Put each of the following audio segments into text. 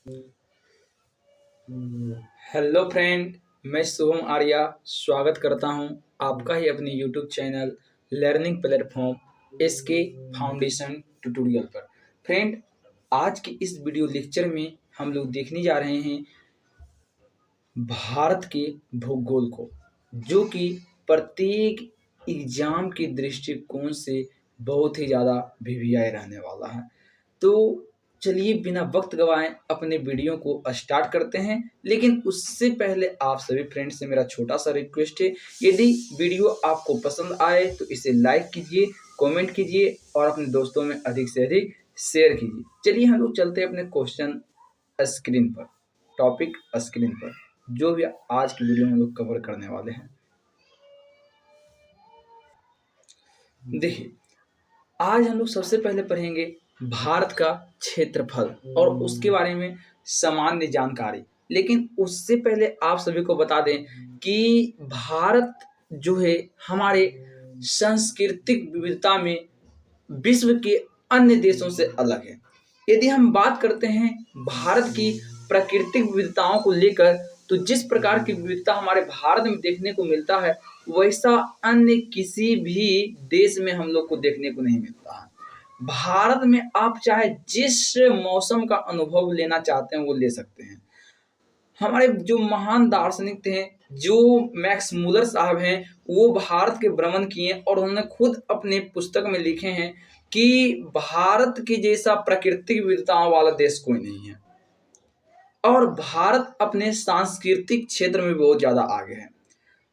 Hello friend, मैं शुभम आर्या स्वागत करता हूं आपका ही अपने YouTube channel learning platform SK foundation tutorial पर। फ्रेंड, आज के इस वीडियो लेक्चर में हम लोग देखने जा रहे हैं भारत के भूगोल को, जो कि प्रत्येक एग्जाम के दृष्टिकोण से बहुत ही ज़्यादा वीवीआई रहने वाला है। तो चलिए बिना वक्त गवाएं अपने वीडियो को स्टार्ट करते हैं। लेकिन उससे पहले आप सभी फ्रेंड्स से मेरा छोटा सा रिक्वेस्ट है, यदि वीडियो आपको पसंद आए तो इसे लाइक कीजिए, कमेंट कीजिए और अपने दोस्तों में अधिक से अधिक शेयर कीजिए। चलिए हम लोग चलते हैं अपने क्वेश्चन स्क्रीन पर, टॉपिक स्क्रीन पर, जो भी आज की वीडियो में हम लोग कवर करने वाले हैं। देखिए, आज हम लोग सबसे पहले पढ़ेंगे भारत का क्षेत्रफल और उसके बारे में सामान्य जानकारी। लेकिन उससे पहले आप सभी को बता दें कि भारत जो है हमारे सांस्कृतिक विविधता में विश्व के अन्य देशों से अलग है। यदि हम बात करते हैं भारत की प्राकृतिक विविधताओं को लेकर, तो जिस प्रकार की विविधता हमारे भारत में देखने को मिलता है, वैसा अन्य किसी भी देश में हम लोग को देखने को नहीं मिलता है। भारत में आप चाहे जिस मौसम का अनुभव लेना चाहते हैं वो ले सकते हैं। हमारे जो महान दार्शनिक थे, जो मैक्स मुलर साहब हैं, वो भारत के भ्रमण किए और उन्होंने खुद अपने पुस्तक में लिखे हैं कि भारत के जैसा प्राकृतिक विविधताओं वाला देश कोई नहीं है। और भारत अपने सांस्कृतिक क्षेत्र में बहुत ज्यादा आगे है।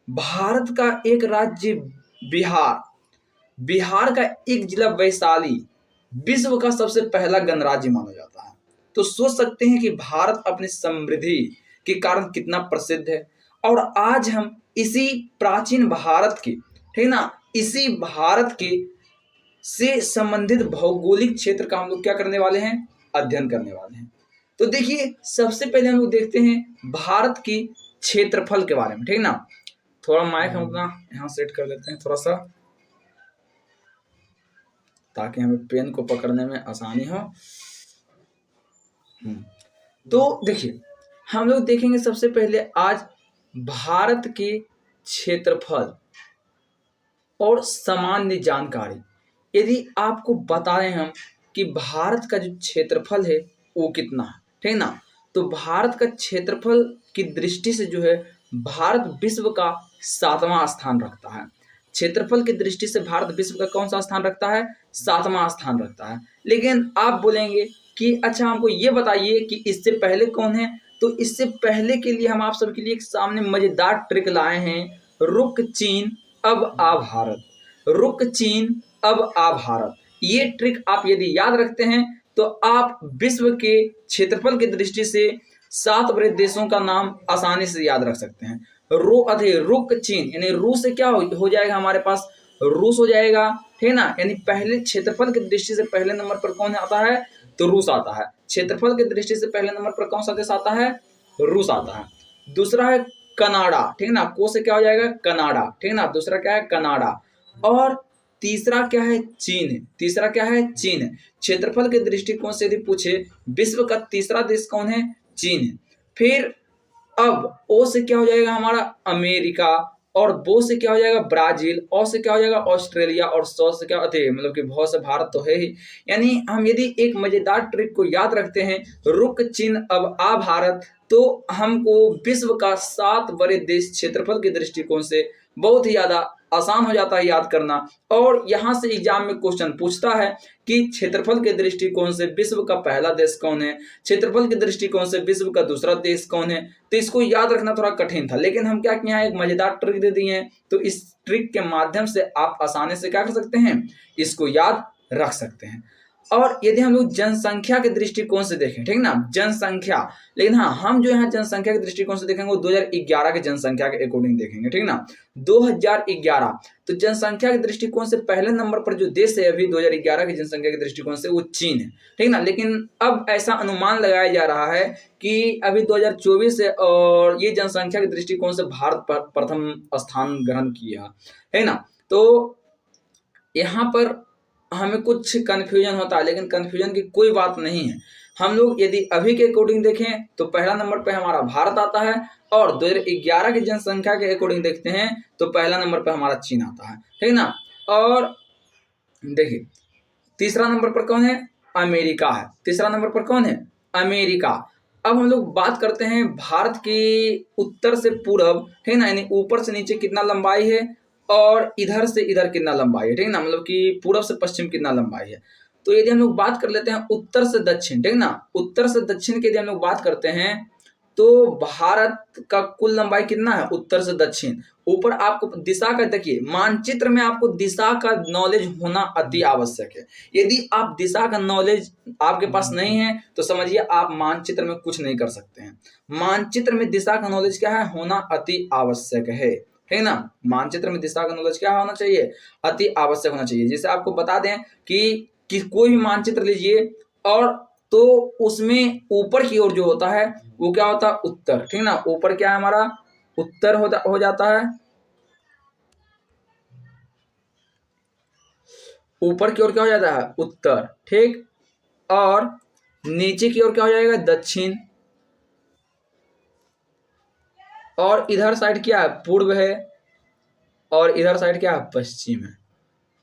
भारत का एक राज्य बिहार, बिहार का एक जिला वैशाली विश्व का सबसे पहला गणराज्य माना जाता है। तो सोच सकते हैं कि भारत अपनी समृद्धि के कारण कितना प्रसिद्ध है। और आज हम इसी प्राचीन भारत के, ठीक ना, इसी भारत के से संबंधित भौगोलिक क्षेत्र का हम लोग क्या करने वाले हैं, अध्ययन करने वाले हैं। तो देखिए, सबसे पहले हम लोग देखते हैं भारत की क्षेत्रफल के बारे में, ठीक ना। थोड़ा माइक हम अपना यहाँ सेट कर लेते हैं थोड़ा सा, ताकि हमें पेन को पकड़ने में आसानी हो। तो देखिए, हम लोग देखेंगे सबसे पहले आज भारत के क्षेत्रफल और सामान्य जानकारी। यदि आपको बताएं हम कि भारत का जो क्षेत्रफल है वो कितना है, ठीक ना, तो भारत का क्षेत्रफल की दृष्टि से जो है भारत विश्व का 7वां स्थान रखता है। क्षेत्रफल की दृष्टि से भारत विश्व का कौन सा स्थान रखता है, 7वां स्थान रखता है। लेकिन आप बोलेंगे कि अच्छा हमको ये बताइए कि इससे पहले कौन है। तो इससे पहले के लिए हम आप सबके लिए एक सामने मजेदार ट्रिक लाए हैं, रुक चीन अब आ भारत, रुक चीन अब आ भारत। ये ट्रिक आप यदि याद रखते हैं तो आप विश्व के क्षेत्रफल की दृष्टि से 7 बड़े देशों का नाम आसानी से याद रख सकते हैं। रुक चीन यानी रूस से क्या हो जाएगा, हमारे पास रूस हो जाएगा, ठीक ना। यानी पहले क्षेत्रफल की दृष्टि से पहले नंबर पर कौन आता है, तो रूस आता है। क्षेत्रफल की दृष्टि से पहले नंबर पर कौन सा देश आता है, रूस आता है। दूसरा है कनाडा, ठीक ना, को से क्या हो जाएगा, कनाडा, ठीक ना। दूसरा क्या है, कनाडा। और तीसरा क्या है, चीन है। तीसरा क्या है, चीन है। क्षेत्रफल के दृष्टिकोण से यदि पूछे विश्व का तीसरा देश कौन है, चीन है। फिर अब ओ से क्या हो जाएगा हमारा, अमेरिका। और बो से क्या हो जाएगा, ब्राजील। और से क्या हो जाएगा, ऑस्ट्रेलिया। और सौ से क्या होते हैं, मतलब कि बहुत से भारत तो है ही। यानी हम यदि एक मजेदार ट्रिक को याद रखते हैं, रुक चिन्ह अब आ भारत, तो हमको विश्व का 7 बड़े देश क्षेत्रफल के दृष्टिकोण से बहुत ही ज्यादा आसान हो जाता है याद करना। और यहां से एग्जाम में क्वेश्चन पूछता है कि क्षेत्रफल के दृष्टिकोण से विश्व का पहला देश कौन है, क्षेत्रफल के दृष्टिकोण से विश्व का दूसरा देश कौन है। तो इसको याद रखना थोड़ा कठिन था, लेकिन हम क्या किए हैं, एक मजेदार ट्रिक दे दिए हैं। तो इस ट्रिक के माध्यम से आप आसानी से क्या कर सकते हैं, इसको याद रख सकते हैं। और यदि हम लोग जनसंख्या के दृष्टिकोण से देखें, ठीक ना, जनसंख्या, लेकिन हाँ, हम जो यहाँ जनसंख्या के दृष्टिकोण से देखेंगे वो 2011 के जनसंख्या के अकॉर्डिंग देखेंगे, ठीक ना, 2011। तो जनसंख्या के दृष्टिकोण से पहले नंबर पर जो देश है अभी 2011 की जनसंख्या के दृष्टिकोण से, वो चीन है, ठीक ना। लेकिन अब ऐसा अनुमान लगाया जा रहा है कि अभी 2024 है और ये जनसंख्या के दृष्टिकोण से भारत पर प्रथम स्थान ग्रहण किया है ना। तो यहाँ पर हमें कुछ कन्फ्यूजन होता है, लेकिन कन्फ्यूजन की कोई बात नहीं है। हम लोग यदि अभी के अकॉर्डिंग देखें तो पहला नंबर पे हमारा भारत आता है, और 2011 की जनसंख्या के अकॉर्डिंग देखते हैं तो पहला नंबर पे हमारा चीन आता है, ठीक ना। और देखिए तीसरा नंबर पर कौन है, अमेरिका है। तीसरा नंबर पर कौन है, अमेरिका। अब हम लोग बात करते हैं भारत की उत्तर से पूर्व, ठीक ना, यानी ऊपर से नीचे कितना लंबाई है और इधर से इधर कितना लंबाई है, ठीक ना, मतलब कि पूर्व से पश्चिम कितना लंबाई है। तो यदि हम लोग बात कर लेते हैं उत्तर से दक्षिण, ठीक ना, उत्तर से दक्षिण की यदि हम लोग बात करते हैं तो भारत का कुल लंबाई कितना है उत्तर से दक्षिण। ऊपर आपको दिशा का देखिए, मानचित्र में आपको दिशा का नॉलेज होना अति आवश्यक है। यदि आप दिशा का नॉलेज आपके पास नहीं है तो समझिए आप मानचित्र में कुछ नहीं कर सकते हैं। मानचित्र में दिशा का नॉलेज क्या है, होना अति आवश्यक है ना। मानचित्र में दिशा का नॉलेज क्या होना चाहिए, अति आवश्यक होना चाहिए। जैसे आपको बता दें कि कोई भी मानचित्र लीजिए और तो उसमें ऊपर की ओर जो होता है वो क्या होता है, उत्तर, ठीक ना। ऊपर क्या है हमारा, उत्तर हो जाता है, ऊपर की ओर क्या हो जाता है, उत्तर, ठीक। और नीचे की ओर क्या हो जाएगा, दक्षिण। और इधर साइड क्या है, पूर्व है। और इधर साइड क्या है, पश्चिम है।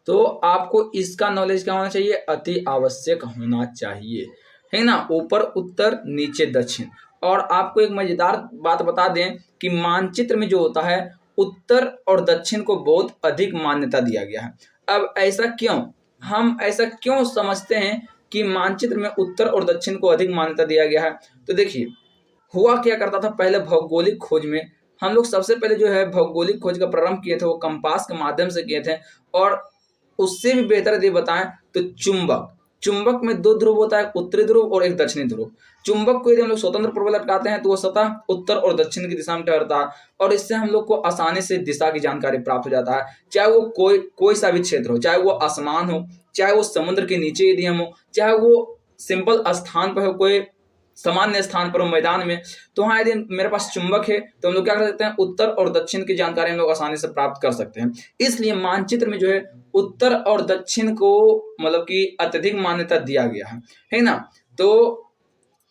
तो आपको इसका नॉलेज क्या होना चाहिए, अति आवश्यक होना चाहिए, है ना। ऊपर उत्तर, नीचे दक्षिण। और आपको एक मजेदार बात बता दें कि मानचित्र में जो होता है उत्तर और दक्षिण को बहुत अधिक मान्यता दिया गया है। अब ऐसा क्यों, हम ऐसा क्यों समझते हैं कि मानचित्र में उत्तर और दक्षिण को अधिक मान्यता दिया गया है। तो देखिए हुआ क्या करता था पहले भौगोलिक खोज में, हम लोग सबसे पहले जो है भौगोलिक खोज का प्रारंभ किए थे वो कंपास के माध्यम से किए थे। और उससे भी बेहतर यदि बताएं तो चुंबक, चुंबक में दो ध्रुव होता है, उत्तरी ध्रुव और एक दक्षिणी ध्रुव। चुंबक को यदि हम लोग स्वतंत्र पूर्व लटकाते हैं तो वो सतह उत्तर और दक्षिण की दिशा में टहरता है, और इससे हम लोग को आसानी से दिशा की जानकारी प्राप्त हो जाता है। चाहे वो कोई सा भी क्षेत्र हो, चाहे वो आसमान हो, चाहे वो समुद्र के नीचे यदि हम हो, चाहे वो सिंपल स्थान पर हो, कोई सामान्य स्थान पर हो, मैदान में, तो वहाँ यदि मेरे पास चुंबक है तो हम लोग क्या कर सकते हैं, उत्तर और दक्षिण की जानकारी हम लोग आसानी से प्राप्त कर सकते हैं। इसलिए मानचित्र में जो है उत्तर और दक्षिण को मतलब कि अत्यधिक मान्यता दिया गया है ना। तो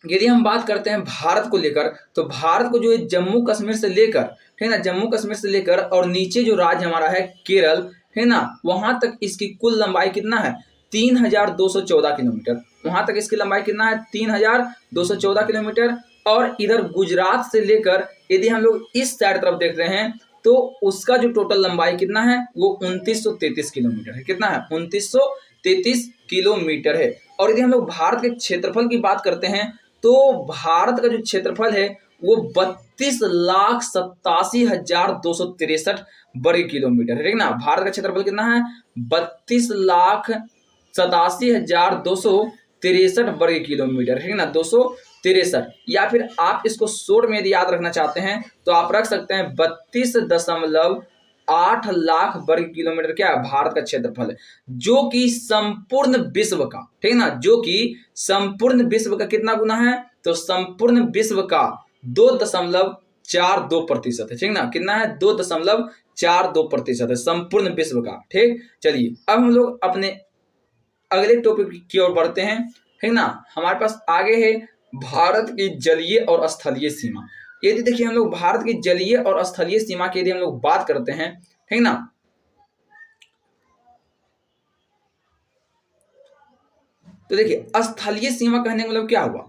यदि हम बात करते हैं भारत को लेकर तो भारत को जो है जम्मू कश्मीर से लेकर, है ना, जम्मू कश्मीर से लेकर और नीचे जो राज्य हमारा है केरल, है ना, वहां तक इसकी कुल लंबाई कितना है, 3214 किलोमीटर। वहां तक इसकी लंबाई कितना है, 3214 किलोमीटर। और इधर गुजरात से लेकर यदि हम लोग इस साइड तरफ देख रहे हैं तो उसका जो टोटल लंबाई कितना है वो 2933 किलोमीटर है। कितना है, 2933 किलोमीटर है। और यदि हम लोग भारत के क्षेत्रफल की बात करते हैं तो भारत का जो क्षेत्रफल है वो 32,87,263 वर्ग किलोमीटर है, ठीक ना। भारत का क्षेत्रफल कितना है, 32,87,263 वर्ग किलोमीटर, ठीक ना, 263। या फिर आप इसको शोर में यदि याद रखना चाहते हैं तो आप रख सकते हैं 32.8 लाख वर्ग किलोमीटर क्या है भारत का क्षेत्रफल है, जो कि संपूर्ण विश्व का, ठीक ना, जो कि संपूर्ण विश्व का कितना गुना है, तो संपूर्ण विश्व का 2.42% है, ठीक ना। कितना है, 2.42% है संपूर्ण विश्व का, ठीक। चलिए अब हम लोग अपने अगले टॉपिक की ओर बढ़ते हैं, है ना। हमारे पास आगे है भारत की जलीय और स्थलीय सीमा। यदि देखिए हम लोग भारत की जलीय और स्थलीय सीमा की यदि हम लोग बात करते हैं, है ना, तो देखिए स्थलीय सीमा कहने का मतलब क्या हुआ,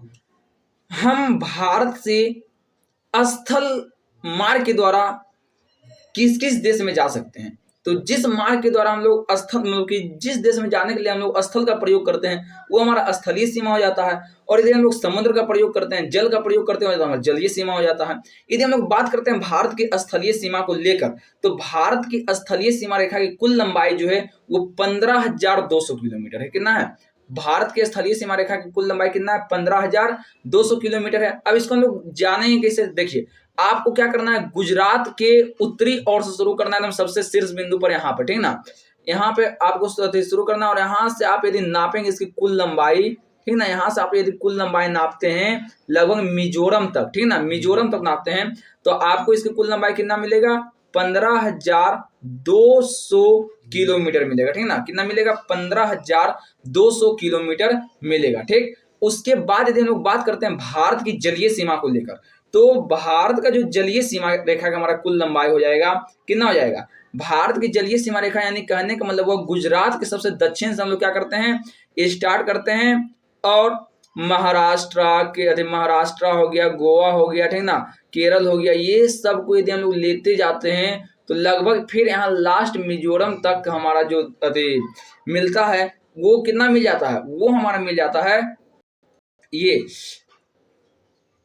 हम भारत से स्थल मार्ग के द्वारा किस किस देश में जा सकते हैं। तो जिस मार्ग के द्वारा हम लोग स्थल मतलब कि जिस देश में जाने के लिए हम लोग स्थल का प्रयोग करते हैं वो हमारा स्थलीय सीमा हो जाता है। और यदि हम लोग समुद्र का प्रयोग करते हैं, जल का प्रयोग करते हैं तो हमारा जलीय सीमा हो जाता है। यदि हम लोग बात करते हैं भारत की स्थलीय सीमा को लेकर तो भारत की स्थलीय सीमा रेखा की कुल लंबाई जो है वो 15,200 किलोमीटर है। कितना है, भारत के स्थलीय सीमा रेखा की कुल लंबाई कितना है, 15,200 किलोमीटर है। अब इसको हम लोग जानेंगे कैसे, देखिए आपको क्या करना है, गुजरात के उत्तरी ओर से शुरू करना है एकदम सबसे शीर्ष बिंदु पर, यहाँ पर, ठीक ना, यहाँ पे आपको शुरू करना है। और यहाँ से आप यदि नापेंगे इसकी कुल लंबाई, ठीक ना, यहाँ से आप यदि कुल लंबाई नापते हैं लगभग मिजोरम तक, ठीक ना, मिजोरम तक नापते हैं तो आपको इसकी कुल लंबाई कितना मिलेगा, 15,200 किलोमीटर मिलेगा, ठीक ना। कितना मिलेगा, 15,200 किलोमीटर मिलेगा, ठीक। उसके बाद यदि हम लोग बात करते हैं भारत की जलीय सीमा को लेकर, तो भारत का जो जलीय सीमा रेखा का हमारा कुल लंबाई हो जाएगा, कितना हो जाएगा? भारत की जलीय सीमा रेखा यानी कहने का मतलब वो गुजरात के सबसे दक्षिण से हम लोग क्या करते हैं, स्टार्ट करते हैं, और महाराष्ट्र हो गया, गोवा हो गया, ठीक ना, केरल हो गया, ये सब को यदि हम लोग लेते जाते हैं तो लगभग फिर यहाँ लास्ट मिजोरम तक हमारा जो मिलता है वो कितना मिल जाता है, वो हमारा मिल जाता है ये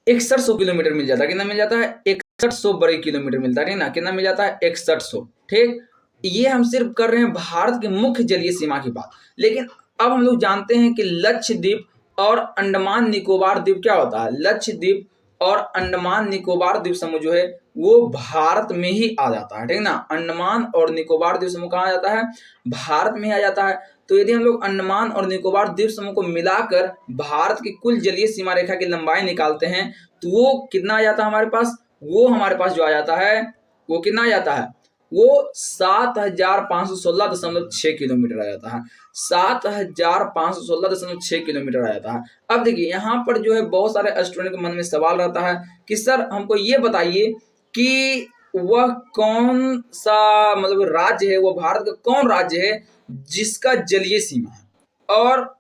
6100 किलोमीटर मिल जाता है। कितना मिल जाता है? 6100 बड़े किलोमीटर मिलता है, ठीक ना, कितना मिल जाता है? 6100। ठीक, ये हम सिर्फ कर रहे हैं भारत की मुख्य जलीय सीमा की बात। लेकिन अब हम लोग जानते हैं कि लक्षद्वीप और अंडमान निकोबार द्वीप क्या होता है। लक्षद्वीप और अंडमान निकोबार द्वीप समूह जो है वो भारत में ही आ जाता है, ठीक ना। अंडमान और निकोबार द्वीप समूह कहाँ आ जाता है? भारत में ही आ जाता है। तो यदि हम लोग अंडमान और निकोबार द्वीप समूह को मिलाकर भारत की कुल जलीय सीमा रेखा की लंबाई निकालते हैं तो वो कितना आ जाता है हमारे पास? वो हमारे पास जो आ जाता है वो कितना आ जाता है? वो 7516.6 किलोमीटर आ जाता है। 7516.6 किलोमीटर आ जाता है। अब देखिए यहाँ पर जो है बहुत सारे स्टूडेंट के मन में सवाल रहता है कि सर हमको ये बताइए कि वह कौन सा मतलब राज्य है, वह भारत का कौन राज्य है जिसका जलीय सीमा है। और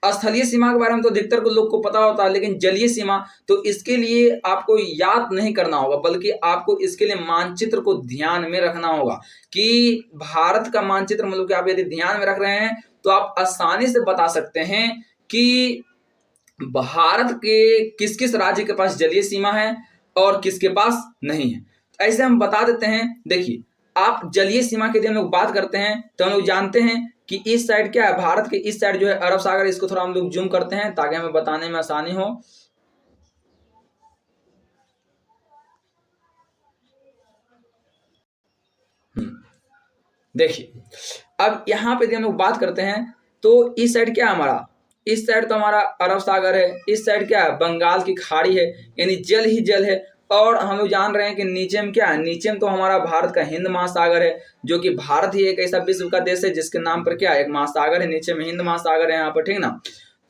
स्थलीय सीमा के बारे में तो अधिकतर को लोग को पता होता है, लेकिन जलीय सीमा तो इसके लिए आपको याद नहीं करना होगा, बल्कि आपको इसके लिए मानचित्र को ध्यान में रखना होगा कि भारत का मानचित्र मतलब कि आप यदि ध्यान में रख रहे हैं तो आप आसानी से बता सकते हैं कि भारत के किस किस राज्य के पास जलीय सीमा है और किसके पास नहीं है। ऐसे हम बता देते हैं। देखिए, आप जलीय सीमा की यदि हम लोग बात करते हैं तो हम लोग जानते हैं कि इस साइड क्या है, भारत के इस साइड जो है अरब सागर। इसको थोड़ा हम लोग जूम करते हैं ताकि हमें बताने में आसानी हो। देखिए, अब यहाँ पे यदि हम लोग बात करते हैं तो इस साइड क्या है हमारा? इस साइड तो हमारा अरब सागर है, इस साइड क्या है? बंगाल की खाड़ी है, यानी जल ही जल है। और हम लोग जान रहे हैं कि नीचे में क्या है? नीचे में तो हमारा भारत का हिंद महासागर है, जो कि भारत ही एक ऐसा विश्व का देश है जिसके नाम पर क्या है? एक महासागर है, नीचे में हिंद महासागर है यहाँ पर, ठीक ना।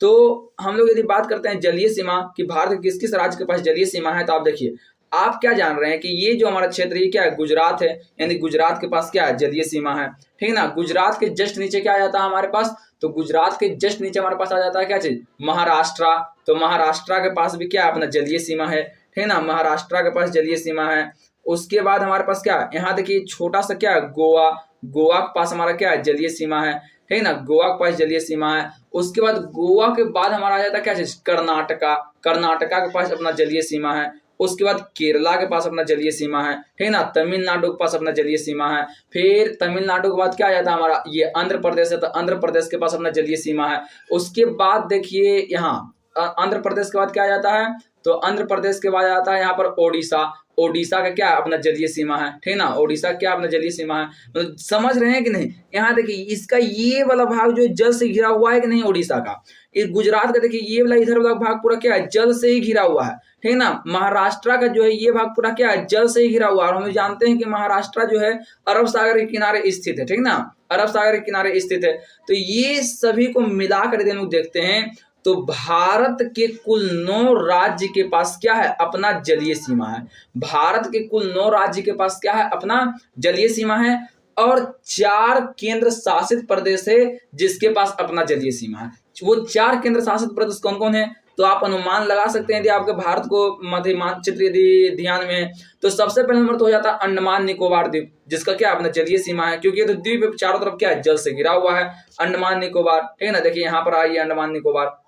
तो हम लोग यदि बात करते हैं जलीय सीमा कि भारत के किस किस राज्य के पास जलीय सीमा है, तो आप देखिए, आप क्या जान रहे हैं कि ये जो हमारा क्षेत्र ये क्या है? गुजरात है, यानी गुजरात के पास क्या है? जलीय सीमा है, ठीक ना। गुजरात के जस्ट नीचे क्या आ जाता है हमारे पास? तो गुजरात के जस्ट नीचे हमारे पास आ जाता है क्या चीज? महाराष्ट्र। तो महाराष्ट्र के पास भी क्या अपना जलीय सीमा है, ठीक ना। महाराष्ट्र के पास जलीय सीमा है। उसके बाद हमारे पास क्या? यहाँ देखिए छोटा सा क्या है? गोवा। गोवा के पास हमारा क्या है? जलीय सीमा है, ठीक ना। गोवा के पास जलीय सीमा है। उसके बाद गोवा के बाद हमारा आ जाता है क्या चीज? कर्नाटका। कर्नाटका के पास अपना जलीय सीमा है। उसके बाद केरला के पास अपना जलीय सीमा है, ठीक ना। तमिलनाडु के पास अपना जलीय सीमा है। फिर तमिलनाडु के बाद क्या आ जाता है हमारा? ये आंध्र प्रदेश है, तो आंध्र प्रदेश के पास अपना जलीय सीमा है। उसके बाद देखिए यहाँ आंध्र प्रदेश के बाद क्या आ जाता है? तो आंध्र प्रदेश के बाद आता है यहाँ पर ओडिशा। ओडिशा का क्या अपना जलीय सीमा है, ठीक ना। ओडिशा क्या अपना जलीय सीमा है, तो समझ रहे हैं कि नहीं। यहाँ देखिए इसका ये वाला भाग जो जल से घिरा हुआ है कि नहीं ओडिशा का। इस गुजरात का देखिए ये वाला इधर वाला भाग पूरा क्या है? जल से ही घिरा हुआ है, ठीक ना। महाराष्ट्र का जो है ये भाग पूरा क्या है? जल से ही घिरा हुआ है। और हम जानते हैं कि महाराष्ट्र जो है अरब सागर के किनारे स्थित है, ठीक ना। अरब सागर के किनारे स्थित है। तो ये सभी को मिलाकर यदि हम लोग देखते हैं तो भारत के कुल 9 राज्य के पास क्या है? अपना जलीय सीमा है। भारत के कुल 9 राज्य के पास क्या है? अपना जलीय सीमा है। और 4 केंद्र शासित प्रदेश है जिसके पास अपना जलीय सीमा है। वो 4 केंद्र शासित प्रदेश कौन कौन है? तो आप अनुमान लगा सकते हैं यदि आपके भारत को मध्य मानचित्र यदि ध्यान में है तो सबसे पहले नंबर तो हो जाता है अंडमान निकोबार द्वीप, जिसका क्या अपना जलीय सीमा है, क्योंकि ये तो द्वीप चारों तरफ क्या है? जल से घिरा हुआ है। अंडमान निकोबार, ठीक है ना। देखिए यहाँ पर आइए अंडमान निकोबार,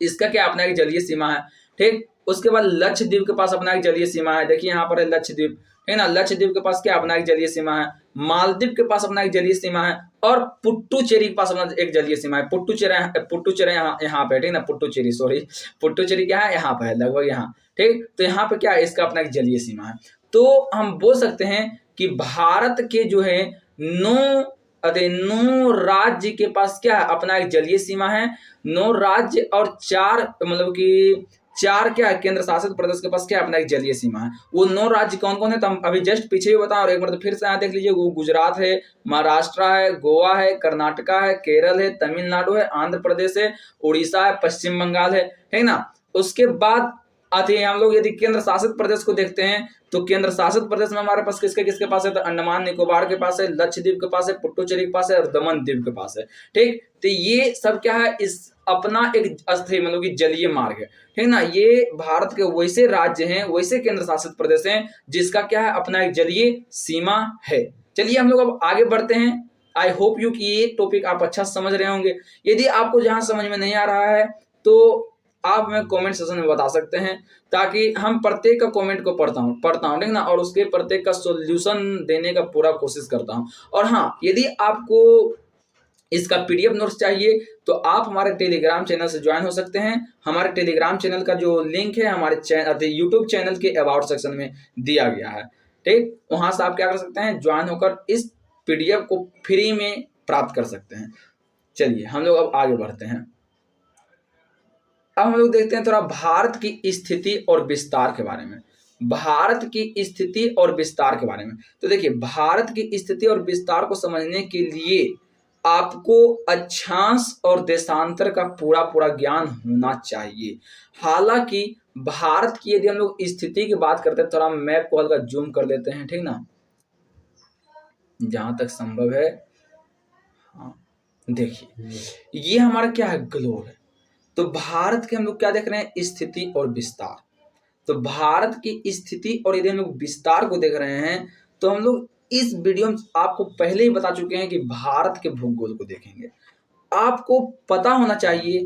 इसका क्या अपना एक जलीय सीमा है, ठीक। उसके बाद लक्षद्वीप के पास अपना एक जलीय सीमा है। देखिए यहाँ पर है लक्षद्वीप, है ना। लक्षद्वीप के पास क्या अपना एक जलीय सीमा है। मालदीव के पास अपना एक जलीय सीमा है। और पुट्टुचेरी के पास अपना एक जलीय सीमा है। पुट्टुचेरी यहाँ पे, ठीक ना। पुट्टुचेरी, सॉरी, पुट्टुचेरी क्या है? यहाँ पे है, लगभग यहाँ, ठीक। तो यहाँ पे क्या है? इसका अपना एक जलीय सीमा है। तो हम बोल सकते हैं कि भारत के जो है 9 राज्य के पास क्या है? अपना एक जलीय सीमा है। 9 राज्य और 4 मतलब कि 4 क्या है, केंद्र शासित प्रदेश के पास क्या अपना एक जलीय सीमा है। वो 9 राज्य कौन कौन है तो हम अभी जस्ट पीछे भी बताएं और एक बार तो फिर से यहाँ देख लीजिए। वो गुजरात है, महाराष्ट्र है, गोवा है, कर्नाटका है, केरल है, तमिलनाडु है, आंध्र प्रदेश है, उड़ीसा है, पश्चिम बंगाल है ना। उसके बाद आते हैं हम लोग यदि केंद्र शासित प्रदेश को देखते हैं तो केंद्र शासित प्रदेश में हमारे पास किसके किसके पास है तो अंडमान निकोबार के पास है, लक्षद्वीप के पास है, पुडुचेरी के पास है और दमन द्वीप के पास है। ठीक, तो ये सब क्या है, इस अपना एक अस्थायी मतलब कि जलीय मार्ग है, ठीक ना। ये भारत के वैसे राज्य हैं, वैसे केंद्र शासित प्रदेश हैं जिसका क्या है अपना एक जलीय सीमा है। चलिए हम लोग अब आगे बढ़ते हैं। आई होप यू कि ये टॉपिक आप अच्छा समझ रहे होंगे। यदि आपको जहां समझ में नहीं आ रहा है तो आप हमें कमेंट सेक्शन में बता सकते हैं, ताकि हम प्रत्येक का कमेंट को पढ़ता हूँ ठीक ना, और उसके प्रत्येक का सॉल्यूशन देने का पूरा कोशिश करता हूँ। और हाँ, यदि आपको इसका पीडीएफ नोट्स चाहिए तो आप हमारे टेलीग्राम चैनल से ज्वाइन हो सकते हैं। हमारे टेलीग्राम चैनल का जो लिंक है हमारे यूट्यूब चैनल के अबाउट सेक्शन में दिया गया है। ठीक, वहां से आप क्या कर सकते हैं, ज्वाइन होकर इस पीडीएफ को फ्री में प्राप्त कर सकते हैं। चलिए हम लोग अब आगे बढ़ते हैं। अब हम लोग देखते हैं थोड़ा भारत की स्थिति और विस्तार के बारे में। भारत की स्थिति और विस्तार के बारे में तो देखिए, भारत की स्थिति और विस्तार को समझने के लिए आपको अक्षांश और देशांतर का पूरा पूरा ज्ञान होना चाहिए। हालांकि भारत की यदि हम लोग स्थिति की बात करते हैं, थोड़ा मैप को हल्का जूम कर लेते हैं, ठीक ना, जहां तक संभव है। हाँ देखिए, ये हमारा क्या है, ग्लोब है। तो भारत के हम लोग क्या देख रहे हैं, स्थिति और विस्तार। तो भारत की स्थिति और यदि हम लोग विस्तार को देख रहे हैं तो हम लोग इस वीडियो में आपको पहले ही बता चुके हैं कि भारत के भूगोल को देखेंगे। आपको पता होना चाहिए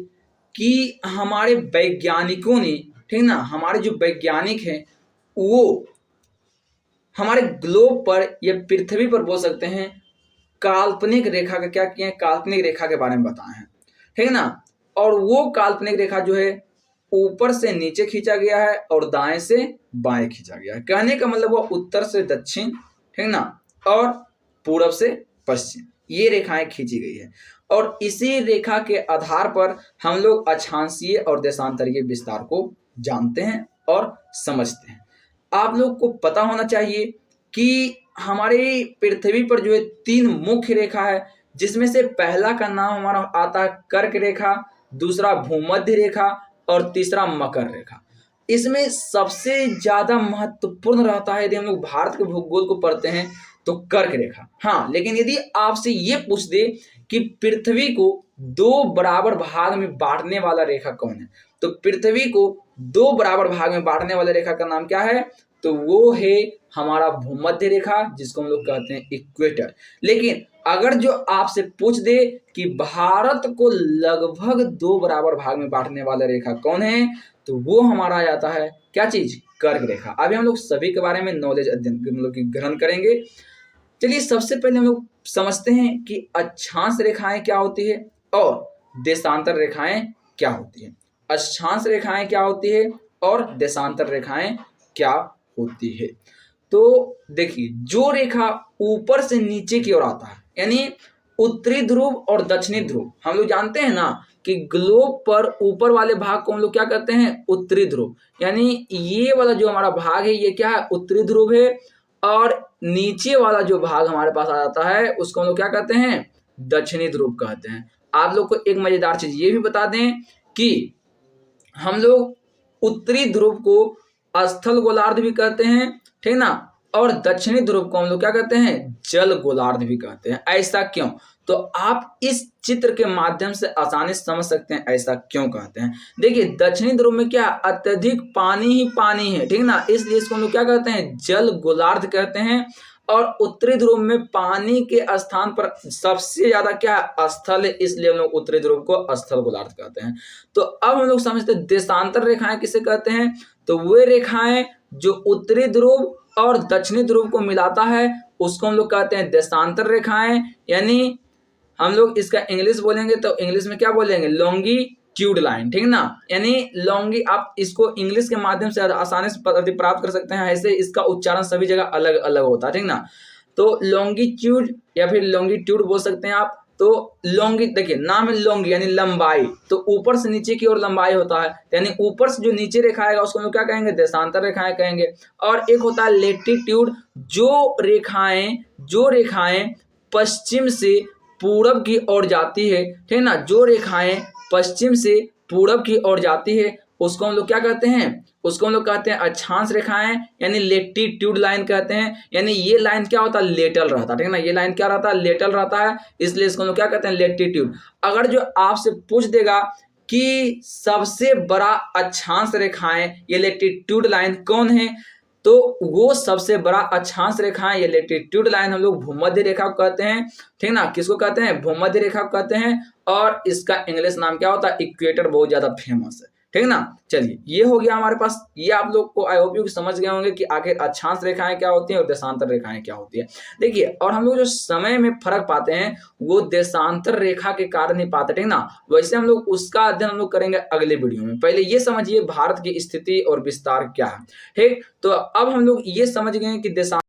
कि हमारे वैज्ञानिकों ने, ठीक ना, हमारे जो वैज्ञानिक हैं वो हमारे ग्लोब पर या पृथ्वी पर बोल सकते हैं काल्पनिक रेखा का क्या किए हैं, काल्पनिक रेखा के बारे में बताए हैं, ठीक ना। और वो काल्पनिक रेखा जो है ऊपर से नीचे खींचा गया है और दाएं से बाएं खींचा गया है। कहने का मतलब वो उत्तर से दक्षिण, ठीक ना, और पूरब से पश्चिम, ये रेखाएं खींची गई है। और इसी रेखा के आधार पर हम लोग अक्षांशीय और देशांतरीय विस्तार को जानते हैं और समझते हैं। आप लोग को पता होना चाहिए कि हमारी पृथ्वी पर जो है 3 मुख्य रेखा है, जिसमें से पहला का नाम हमारा आता है कर्क रेखा, दूसरा भूमध्य रेखा और तीसरा मकर रेखा। इसमें सबसे ज्यादा महत्वपूर्ण रहता है, यदि हम लोग भारत के भूगोल को पढ़ते हैं तो कर्क रेखा। हाँ, लेकिन यदि आपसे ये पूछ दे कि पृथ्वी को 2 बराबर भाग में बांटने वाला रेखा कौन है, तो पृथ्वी को 2 बराबर भाग में बांटने वाले रेखा का नाम क्या है, तो वो है हमारा भूमध्य रेखा, जिसको हम लोग कहते हैं इक्वेटर। लेकिन अगर जो आपसे पूछ दे कि भारत को लगभग 2 बराबर भाग में बांटने वाला रेखा कौन है, तो वो हमारा आ जाता है क्या चीज, कर्क रेखा। अभी हम लोग सभी के बारे में नॉलेज अध्ययन मतलब कि ग्रहण करेंगे। चलिए सबसे पहले हम लोग समझते हैं कि अक्षांश रेखाएं क्या होती है और देशांतर रेखाएं क्या होती है। अक्षांश रेखाएं क्या होती है और देशांतर रेखाएं क्या होती है। तो देखिए, जो रेखा ऊपर से नीचे की ओर आता है, यानी उत्तरी ध्रुव और दक्षिणी ध्रुव, हम लोग जानते हैं ना कि ग्लोब पर ऊपर वाले भाग को हम लोग क्या कहते हैं, उत्तरी ध्रुव। यानी ये वाला जो हमारा भाग है ये क्या है, उत्तरी ध्रुव है। और नीचे वाला जो भाग हमारे पास आ जाता है उसको हम लोग क्या कहते हैं, दक्षिणी ध्रुव कहते हैं। आप लोग को एक मजेदार चीज ये भी बता दें कि हम लोग उत्तरी ध्रुव को स्थल गोलार्ध भी कहते हैं, ठीक ना, और दक्षिणी ध्रुव को हम लोग क्या कहते हैं, जल गोलार्ध भी कहते हैं। ऐसा क्यों, तो आप इस चित्र के माध्यम से आसानी से समझ सकते हैं ऐसा क्यों कहते हैं। देखिए, दक्षिणी ध्रुव में क्या अत्यधिक पानी ही पानी है, ठीक ना, इसलिए इसको हम लोग क्या कहते हैं, जल गोलार्ध कहते हैं। और उत्तरी ध्रुव में पानी के स्थान पर सबसे ज्यादा क्या स्थल है, इसलिए हम लोग उत्तरी ध्रुव को स्थल गोलार्ध कहते हैं। तो अब हम लोग समझते हैं देशांतर रेखाएं किसे कहते हैं, तो वे रेखाएं जो उत्तरी ध्रुव और दक्षिणी ध्रुव को मिलाता है उसको हम लोग कहते हैं देशांतर रेखाएं। यानी हम लोग इसका इंग्लिश बोलेंगे तो इंग्लिश में क्या बोलेंगे, लॉन्गिट्यूड लाइन, ठीक ना। यानी लॉन्गी, आप इसको इंग्लिश के माध्यम से आसानी से प्राप्त कर सकते हैं, ऐसे इसका उच्चारण सभी जगह अलग अलग होता है, ठीक ना। तो लॉन्गिट्यूड या फिर लॉन्गिट्यूड बोल सकते हैं आप, तो लॉन्गी, देखिए नाम है लॉन्गी यानी लंबाई, तो ऊपर से नीचे की ओर लंबाई होता है, यानी ऊपर से जो नीचे रेखा आएगा उसको हम लोग क्या कहेंगे, देशांतर रेखाएं कहेंगे। और एक होता है लेटीट्यूड, जो रेखाएं पश्चिम से पूरब की ओर जाती है, ठीक है ना, जो रेखाएं पश्चिम से पूरब की ओर जाती है उसको हम लोग क्या कहते हैं, उसको हम लोग कहते हैं अक्षांश रेखाएं, यानी लेटीट्यूड लाइन कहते हैं। यानी ये लाइन क्या होता है, लेटल रहता है, ठीक है ना, ये लाइन क्या रहता है, लेटल रहता है, इसलिए इसको हम लोग क्या कहते हैं, लेटीट्यूड। अगर जो आपसे पूछ देगा कि सबसे बड़ा अक्षांश रेखाएं ये लेटीट्यूड लाइन कौन है, तो वो सबसे बड़ा अक्षांश रेखाएं ये लेटीट्यूड लाइन हम लोग भूमध्य रेखा को कहते हैं, ठीक है ना, किसको कहते हैं, भूमध्य रेखा को कहते हैं। और इसका इंग्लिश नाम क्या होता है, इक्वेटर, बहुत ज्यादा फेमस है, ठीक है ना। चलिए ये हो गया हमारे पास, ये आप लोग को आई होप यू समझ गए होंगे कि आखिर अक्षांश रेखाएं क्या होती हैं और देशांतर रेखाएं क्या होती है। देखिए, और हम लोग जो समय में फर्क पाते हैं वो देशांतर रेखा के कारण ही पाते हैं, ठीक है ना। वैसे हम लोग उसका अध्ययन हम लोग करेंगे अगले वीडियो में। पहले ये समझिए भारत की स्थिति और विस्तार क्या है, ठीक। तो अब हम लोग ये समझ गए कि देशांतर